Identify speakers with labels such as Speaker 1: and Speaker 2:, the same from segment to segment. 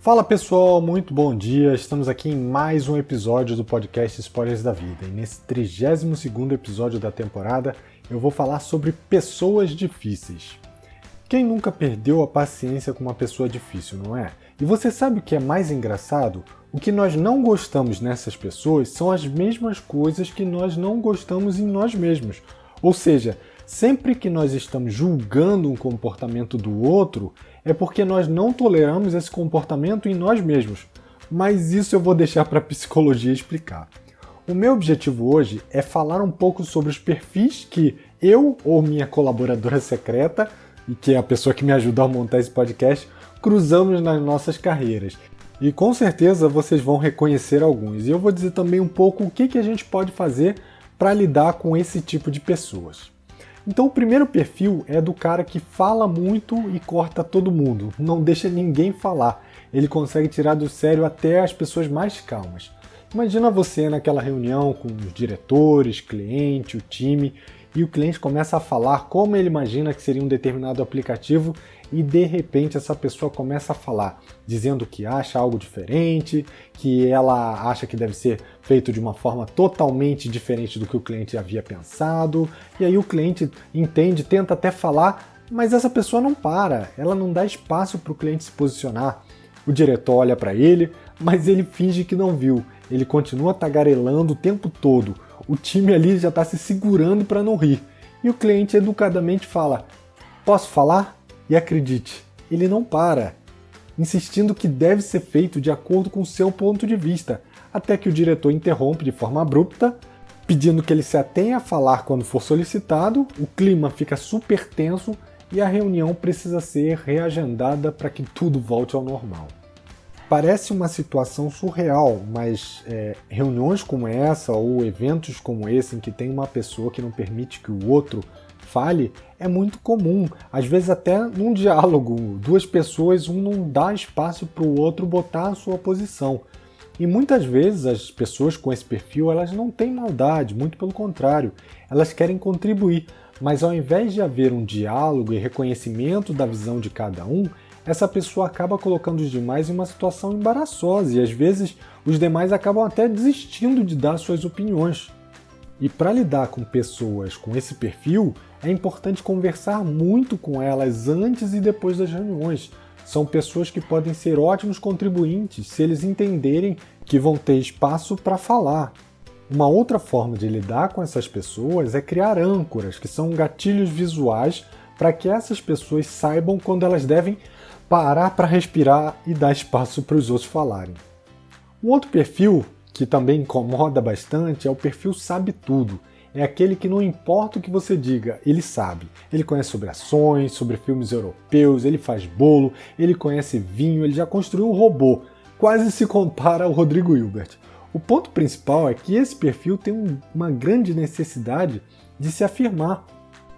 Speaker 1: Fala pessoal, muito bom dia. Estamos aqui em mais um episódio do podcast Spoilers da Vida. E nesse 32º episódio da temporada, eu vou falar sobre pessoas difíceis. Quem nunca perdeu a paciência com uma pessoa difícil, não é? E você sabe o que é mais engraçado? O que nós não gostamos nessas pessoas são as mesmas coisas que nós não gostamos em nós mesmos. Ou seja, sempre que nós estamos julgando um comportamento do outro, é porque nós não toleramos esse comportamento em nós mesmos. Mas isso eu vou deixar para a psicologia explicar. O meu objetivo hoje é falar um pouco sobre os perfis que eu ou minha colaboradora secreta, e que é a pessoa que me ajudou a montar esse podcast, cruzamos nas nossas carreiras. E com certeza vocês vão reconhecer alguns. E eu vou dizer também um pouco o que a gente pode fazer para lidar com esse tipo de pessoas. Então o primeiro perfil é do cara que fala muito e corta todo mundo, não deixa ninguém falar. Ele consegue tirar do sério até as pessoas mais calmas. Imagina você naquela reunião com os diretores, cliente, o time, e o cliente começa a falar como ele imagina que seria um determinado aplicativo e de repente essa pessoa começa a falar, dizendo que acha algo diferente, que ela acha que deve ser feito de uma forma totalmente diferente do que o cliente havia pensado, e aí o cliente entende, tenta até falar, mas essa pessoa não para, ela não dá espaço para o cliente se posicionar. O diretor olha para ele, mas ele finge que não viu, ele continua tagarelando o tempo todo. O time ali já está se segurando para não rir. E o cliente educadamente fala, posso falar? E acredite, ele não para, insistindo que deve ser feito de acordo com o seu ponto de vista, até que o diretor interrompe de forma abrupta, pedindo que ele se atenha a falar quando for solicitado, o clima fica super tenso e a reunião precisa ser reagendada para que tudo volte ao normal. Parece uma situação surreal, mas reuniões como essa ou eventos como esse em que tem uma pessoa que não permite que o outro fale é muito comum. Às vezes até num diálogo, duas pessoas, um não dá espaço para o outro botar a sua posição. E muitas vezes as pessoas com esse perfil elas não têm maldade, muito pelo contrário, elas querem contribuir, mas ao invés de haver um diálogo e reconhecimento da visão de cada um, essa pessoa acaba colocando os demais em uma situação embaraçosa e às vezes os demais acabam até desistindo de dar suas opiniões. E para lidar com pessoas com esse perfil, é importante conversar muito com elas antes e depois das reuniões. São pessoas que podem ser ótimos contribuintes se eles entenderem que vão ter espaço para falar. Uma outra forma de lidar com essas pessoas é criar âncoras, que são gatilhos visuais para que essas pessoas saibam quando elas devem parar para respirar e dar espaço para os outros falarem. Um outro perfil que também incomoda bastante é o perfil sabe tudo. É aquele que não importa o que você diga, ele sabe. Ele conhece sobre ações, sobre filmes europeus, ele faz bolo, ele conhece vinho, ele já construiu um robô. Quase se compara ao Rodrigo Hilbert. O ponto principal é que esse perfil tem uma grande necessidade de se afirmar.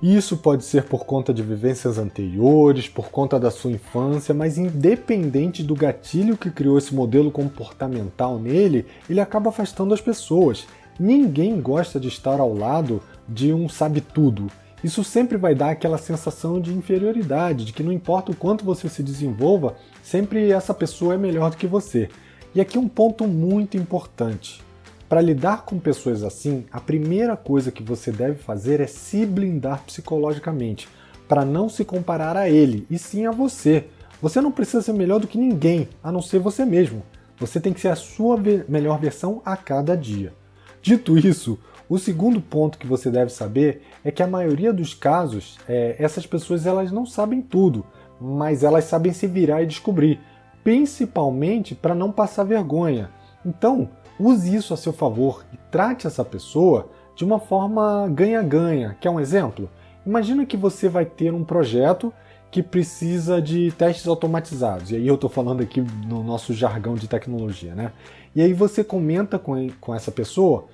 Speaker 1: Isso pode ser por conta de vivências anteriores, por conta da sua infância, mas independente do gatilho que criou esse modelo comportamental nele, ele acaba afastando as pessoas. Ninguém gosta de estar ao lado de um sabe-tudo. Isso sempre vai dar aquela sensação de inferioridade, de que não importa o quanto você se desenvolva, sempre essa pessoa é melhor do que você. E aqui um ponto muito importante. Para lidar com pessoas assim, a primeira coisa que você deve fazer é se blindar psicologicamente, para não se comparar a ele, e sim a você. Você não precisa ser melhor do que ninguém, a não ser você mesmo. Você tem que ser a sua melhor versão a cada dia. Dito isso, o segundo ponto que você deve saber é que a maioria dos casos, essas pessoas elas não sabem tudo, mas elas sabem se virar e descobrir, principalmente para não passar vergonha. Então, use isso a seu favor e trate essa pessoa de uma forma ganha-ganha. Quer um exemplo? Imagina que você vai ter um projeto que precisa de testes automatizados. E aí eu estou falando aqui no nosso jargão de tecnologia, né? E aí você comenta com essa pessoa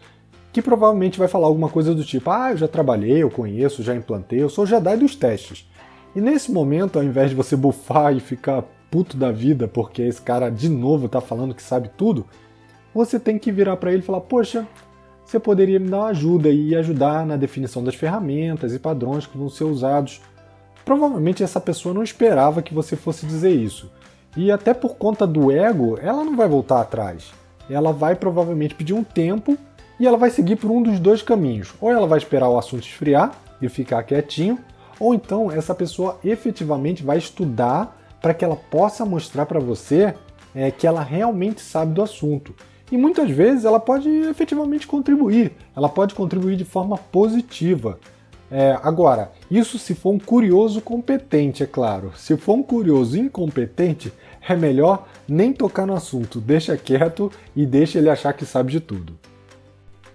Speaker 1: que provavelmente vai falar alguma coisa do tipo eu já trabalhei, eu conheço, já implantei, eu sou Jedi dos testes. E nesse momento, ao invés de você bufar e ficar puto da vida porque esse cara de novo está falando que sabe tudo, você tem que virar para ele e falar, poxa, você poderia me dar uma ajuda e ajudar na definição das ferramentas e padrões que vão ser usados. Provavelmente essa pessoa não esperava que você fosse dizer isso. E até por conta do ego, ela não vai voltar atrás. Ela vai provavelmente pedir um tempo e ela vai seguir por um dos dois caminhos. Ou ela vai esperar o assunto esfriar e ficar quietinho, ou então essa pessoa efetivamente vai estudar para que ela possa mostrar para você que ela realmente sabe do assunto. E muitas vezes ela pode efetivamente contribuir, ela pode contribuir de forma positiva. Agora, isso se for um curioso competente, é claro. Se for um curioso incompetente, é melhor nem tocar no assunto, deixa quieto e deixa ele achar que sabe de tudo.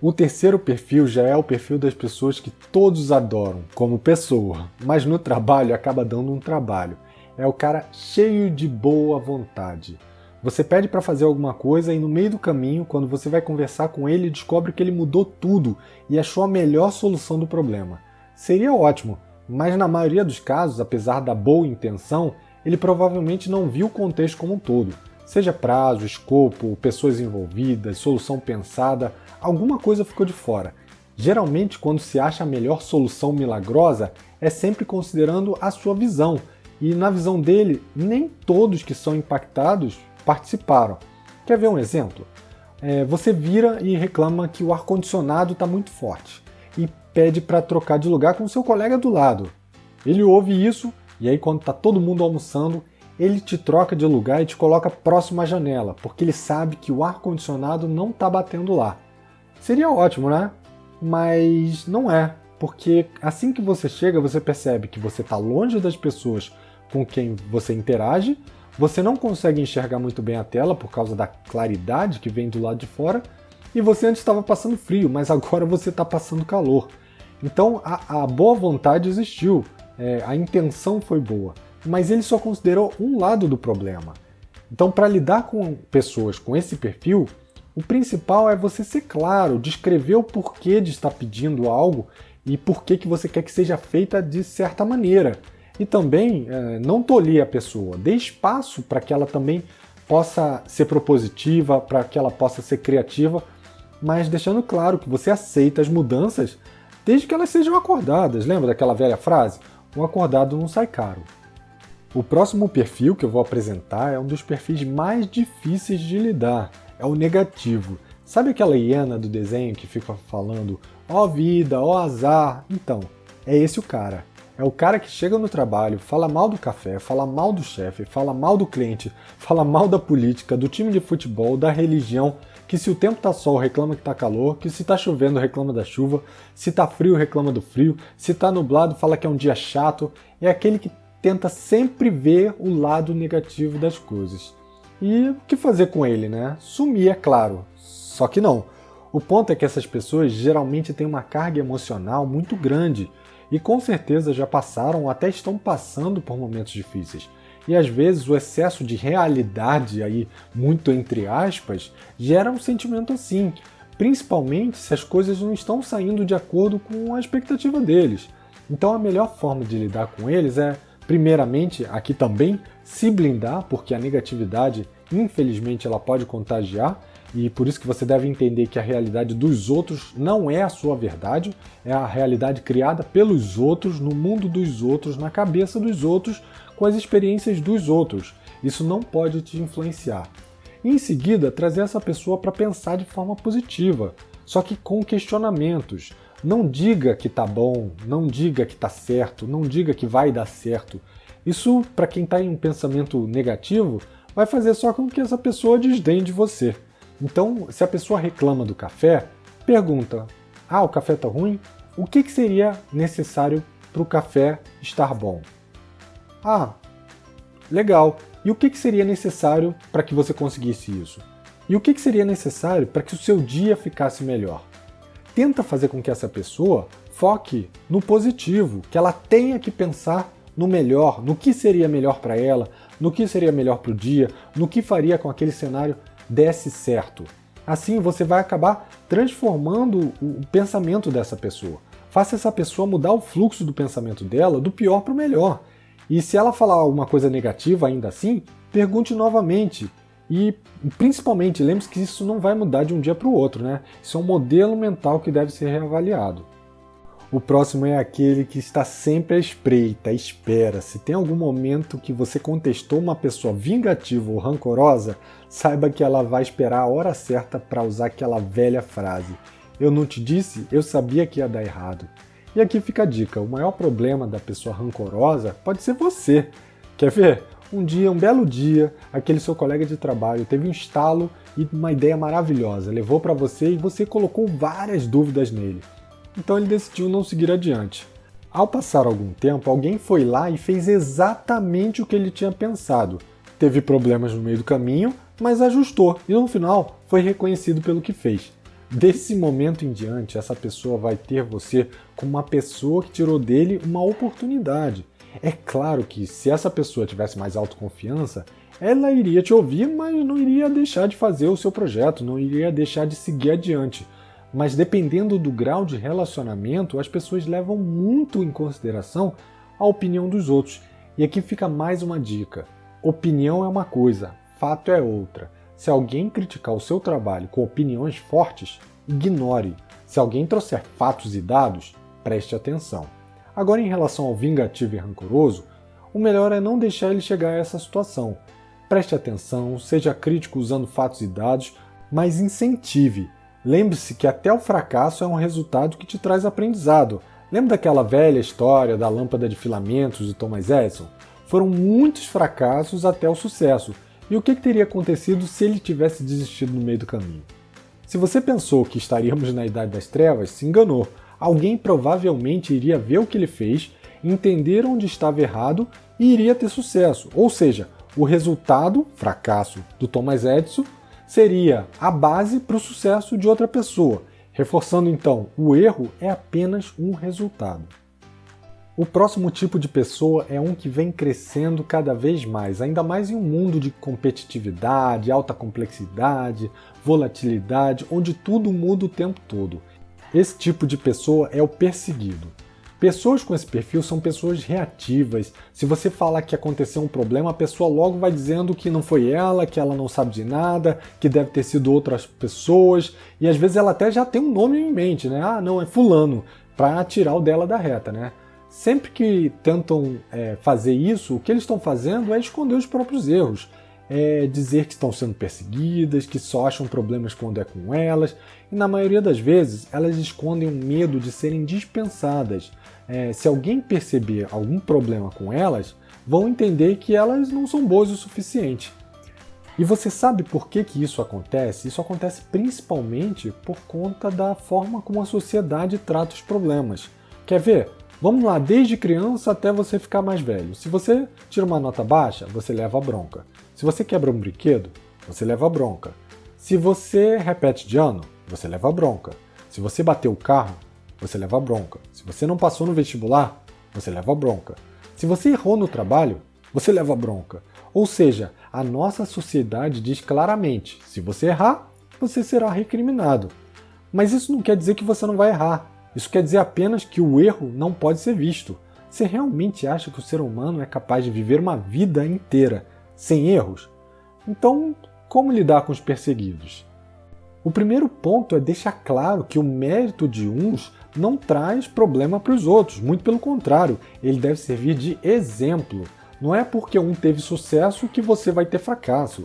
Speaker 1: O terceiro perfil já é o perfil das pessoas que todos adoram, como pessoa, mas no trabalho acaba dando um trabalho. É o cara cheio de boa vontade. Você pede para fazer alguma coisa e no meio do caminho, quando você vai conversar com ele, descobre que ele mudou tudo e achou a melhor solução do problema. Seria ótimo, mas na maioria dos casos, apesar da boa intenção, ele provavelmente não viu o contexto como um todo. Seja prazo, escopo, pessoas envolvidas, solução pensada, alguma coisa ficou de fora. Geralmente, quando se acha a melhor solução milagrosa, é sempre considerando a sua visão. E na visão dele, nem todos que são impactados participaram. Quer ver um exemplo? Você vira e reclama que o ar-condicionado está muito forte e pede para trocar de lugar com seu colega do lado. Ele ouve isso e aí quando está todo mundo almoçando, ele te troca de lugar e te coloca próximo à janela, porque ele sabe que o ar-condicionado não está batendo lá. Seria ótimo, né? Mas não é, porque assim que você chega, você percebe que você está longe das pessoas com quem você interage, você não consegue enxergar muito bem a tela por causa da claridade que vem do lado de fora, e você antes estava passando frio, mas agora você está passando calor. Então a boa vontade existiu, a intenção foi boa, mas ele só considerou um lado do problema. Então, para lidar com pessoas com esse perfil, o principal é você ser claro, descrever o porquê de estar pedindo algo e por que você quer que seja feita de certa maneira. E também não tolir a pessoa, dê espaço para que ela também possa ser propositiva, para que ela possa ser criativa, mas deixando claro que você aceita as mudanças desde que elas sejam acordadas. Lembra daquela velha frase? Um acordado não sai caro. O próximo perfil que eu vou apresentar é um dos perfis mais difíceis de lidar, é o negativo. Sabe aquela hiena do desenho que fica falando ó vida, ó azar? Então, é esse o cara. É o cara que chega no trabalho, fala mal do café, fala mal do chefe, fala mal do cliente, fala mal da política, do time de futebol, da religião, que se o tempo tá sol reclama que tá calor, que se tá chovendo reclama da chuva, se tá frio reclama do frio, se tá nublado fala que é um dia chato. É aquele que tenta sempre ver o lado negativo das coisas. E o que fazer com ele, né? Sumir, é claro. Só que não. O ponto é que essas pessoas geralmente têm uma carga emocional muito grande e com certeza já passaram ou até estão passando por momentos difíceis. E às vezes o excesso de realidade, aí, muito entre aspas, gera um sentimento assim, principalmente se as coisas não estão saindo de acordo com a expectativa deles. Então a melhor forma de lidar com eles é, primeiramente, aqui também, se blindar, porque a negatividade, infelizmente, ela pode contagiar, e por isso que você deve entender que a realidade dos outros não é a sua verdade, é a realidade criada pelos outros, no mundo dos outros, na cabeça dos outros, com as experiências dos outros. Isso não pode te influenciar. E em seguida, trazer essa pessoa para pensar de forma positiva, só que com questionamentos. Não diga que tá bom, não diga que tá certo, não diga que vai dar certo. Isso, para quem está em um pensamento negativo, vai fazer só com que essa pessoa desdenhe de você. Então, se a pessoa reclama do café, pergunta: o café está ruim? O que seria necessário para o café estar bom? Legal. E o que seria necessário para que você conseguisse isso? E o que seria necessário para que o seu dia ficasse melhor? Tenta fazer com que essa pessoa foque no positivo, que ela tenha que pensar no melhor, no que seria melhor para ela, no que seria melhor para o dia, no que faria com aquele cenário desse certo. Assim você vai acabar transformando o pensamento dessa pessoa. Faça essa pessoa mudar o fluxo do pensamento dela do pior para o melhor. E se ela falar alguma coisa negativa ainda assim, pergunte novamente. E principalmente lembre-se que isso não vai mudar de um dia para o outro, né? Isso é um modelo mental que deve ser reavaliado. O próximo é aquele que está sempre à espreita, à espera. Se tem algum momento que você contestou uma pessoa vingativa ou rancorosa, saiba que ela vai esperar a hora certa para usar aquela velha frase: "Eu não te disse? Eu sabia que ia dar errado." E aqui fica a dica: o maior problema da pessoa rancorosa pode ser você. Quer ver? Um belo dia, aquele seu colega de trabalho teve um estalo e uma ideia maravilhosa, levou para você e você colocou várias dúvidas nele. Então ele decidiu não seguir adiante. Ao passar algum tempo, alguém foi lá e fez exatamente o que ele tinha pensado. Teve problemas no meio do caminho, mas ajustou e no final foi reconhecido pelo que fez. Desse momento em diante, essa pessoa vai ter você como uma pessoa que tirou dele uma oportunidade. É claro que se essa pessoa tivesse mais autoconfiança, ela iria te ouvir, mas não iria deixar de fazer o seu projeto, não iria deixar de seguir adiante. Mas dependendo do grau de relacionamento, as pessoas levam muito em consideração a opinião dos outros. E aqui fica mais uma dica: opinião é uma coisa, fato é outra. Se alguém criticar o seu trabalho com opiniões fortes, ignore. Se alguém trouxer fatos e dados, preste atenção. Agora, em relação ao vingativo e rancoroso, o melhor é não deixar ele chegar a essa situação. Preste atenção, seja crítico usando fatos e dados, mas incentive. Lembre-se que até o fracasso é um resultado que te traz aprendizado. Lembra daquela velha história da lâmpada de filamentos de Thomas Edison? Foram muitos fracassos até o sucesso. E o que teria acontecido se ele tivesse desistido no meio do caminho? Se você pensou que estaríamos na Idade das Trevas, se enganou. Alguém provavelmente iria ver o que ele fez, entender onde estava errado e iria ter sucesso. Ou seja, o resultado, fracasso, do Thomas Edison seria a base para o sucesso de outra pessoa. Reforçando então, o erro é apenas um resultado. O próximo tipo de pessoa é um que vem crescendo cada vez mais, ainda mais em um mundo de competitividade, alta complexidade, volatilidade, onde tudo muda o tempo todo. Esse tipo de pessoa é o perseguido. Pessoas com esse perfil são pessoas reativas. Se você falar que aconteceu um problema, a pessoa logo vai dizendo que não foi ela, que ela não sabe de nada, que deve ter sido outras pessoas, e às vezes ela até já tem um nome em mente, né? Ah, não, é fulano, para tirar o dela da reta, né? Sempre que tentam fazer isso, o que eles estão fazendo é esconder os próprios erros. É dizer que estão sendo perseguidas, que só acham problemas quando é com elas, e na maioria das vezes elas escondem o medo de serem dispensadas. Se alguém perceber algum problema com elas, vão entender que elas não são boas o suficiente. E você sabe por que isso acontece? Isso acontece principalmente por conta da forma como a sociedade trata os problemas. Quer ver? Vamos lá, desde criança até você ficar mais velho. Se você tira uma nota baixa, você leva bronca. Se você quebra um brinquedo, você leva bronca. Se você repete de ano, você leva bronca. Se você bateu o carro, você leva bronca. Se você não passou no vestibular, você leva bronca. Se você errou no trabalho, você leva bronca. Ou seja, a nossa sociedade diz claramente: se você errar, você será recriminado. Mas isso não quer dizer que você não vai errar. Isso quer dizer apenas que o erro não pode ser visto. Você realmente acha que o ser humano é capaz de viver uma vida inteira sem erros? Então, como lidar com os perseguidos? O primeiro ponto é deixar claro que o mérito de uns não traz problema para os outros. Muito pelo contrário, ele deve servir de exemplo. Não é porque um teve sucesso que você vai ter fracasso.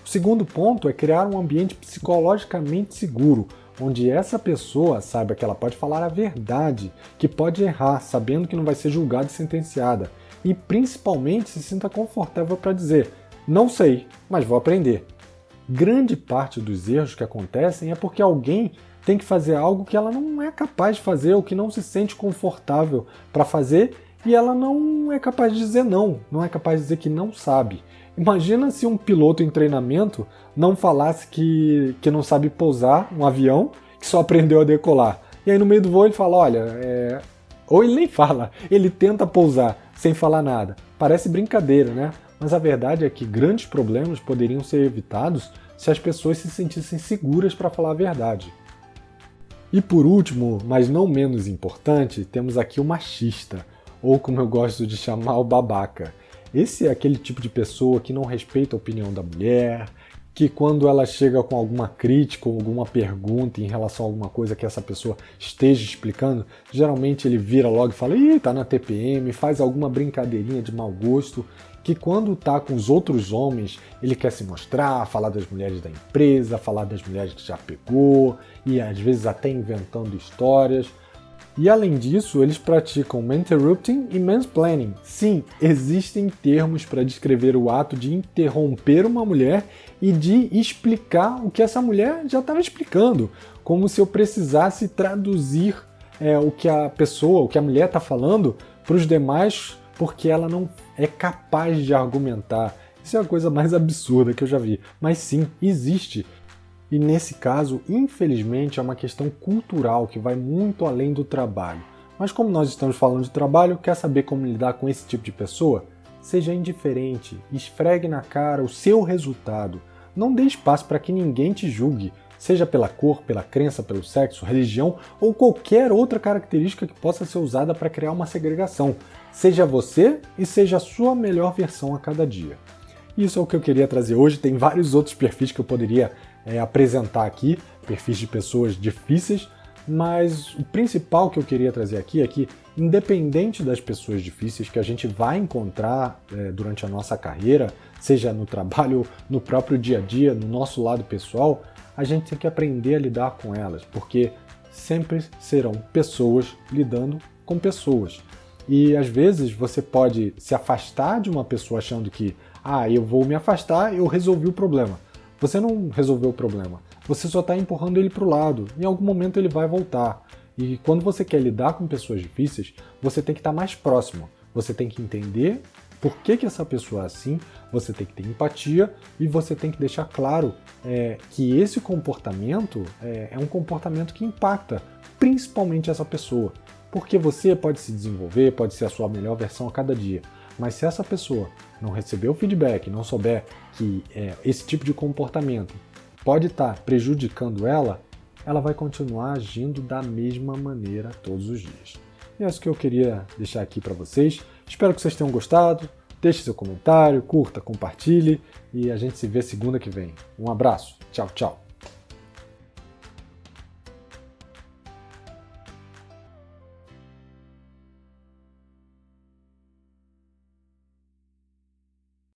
Speaker 1: O segundo ponto é criar um ambiente psicologicamente seguro, onde essa pessoa saiba que ela pode falar a verdade, que pode errar, sabendo que não vai ser julgada e sentenciada, e principalmente se sinta confortável para dizer: não sei, mas vou aprender. Grande parte dos erros que acontecem é porque alguém tem que fazer algo que ela não é capaz de fazer ou que não se sente confortável para fazer, e ela não é capaz de dizer não é capaz de dizer que não sabe. Imagina se um piloto em treinamento não falasse que não sabe pousar um avião, que só aprendeu a decolar. E aí no meio do voo ele fala, olha, ou ele nem fala, ele tenta pousar sem falar nada. Parece brincadeira, né? Mas a verdade é que grandes problemas poderiam ser evitados se as pessoas se sentissem seguras para falar a verdade. E por último, mas não menos importante, temos aqui o machista, ou como eu gosto de chamar, o babaca. Esse é aquele tipo de pessoa que não respeita a opinião da mulher, que quando ela chega com alguma crítica ou alguma pergunta em relação a alguma coisa que essa pessoa esteja explicando, geralmente ele vira logo e fala, ih, tá na TPM, faz alguma brincadeirinha de mau gosto, que quando tá com os outros homens, ele quer se mostrar, falar das mulheres da empresa, falar das mulheres que já pegou, e às vezes até inventando histórias. E além disso, eles praticam maninterrupting e mansplaining. Sim, existem termos para descrever o ato de interromper uma mulher e de explicar o que essa mulher já estava explicando, como se eu precisasse traduzir o que a pessoa, o que a mulher está falando para os demais, porque ela não é capaz de argumentar. Isso é a coisa mais absurda que eu já vi. Mas sim, existe. E nesse caso, infelizmente, é uma questão cultural que vai muito além do trabalho. Mas como nós estamos falando de trabalho, quer saber como lidar com esse tipo de pessoa? Seja indiferente, esfregue na cara o seu resultado. Não dê espaço para que ninguém te julgue, seja pela cor, pela crença, pelo sexo, religião ou qualquer outra característica que possa ser usada para criar uma segregação. Seja você e seja a sua melhor versão a cada dia. Isso é o que eu queria trazer hoje. Tem vários outros perfis que eu poderia apresentar aqui, perfis de pessoas difíceis, mas o principal que eu queria trazer aqui é que, independente das pessoas difíceis que a gente vai encontrar durante a nossa carreira, seja no trabalho, no próprio dia a dia, no nosso lado pessoal, a gente tem que aprender a lidar com elas, porque sempre serão pessoas lidando com pessoas. E às vezes você pode se afastar de uma pessoa achando que eu vou me afastar, eu resolvi o problema. Você não resolveu o problema, você só está empurrando ele para o lado, em algum momento ele vai voltar. E quando você quer lidar com pessoas difíceis, você tem que estar mais próximo, você tem que entender por que essa pessoa é assim, você tem que ter empatia e você tem que deixar claro que esse comportamento é um comportamento que impacta principalmente essa pessoa. Porque você pode se desenvolver, pode ser a sua melhor versão a cada dia. Mas se essa pessoa não receber o feedback, não souber que esse tipo de comportamento pode estar prejudicando ela, ela vai continuar agindo da mesma maneira todos os dias. E é isso que eu queria deixar aqui para vocês. Espero que vocês tenham gostado. Deixe seu comentário, curta, compartilhe e a gente se vê segunda que vem. Um abraço. Tchau, tchau.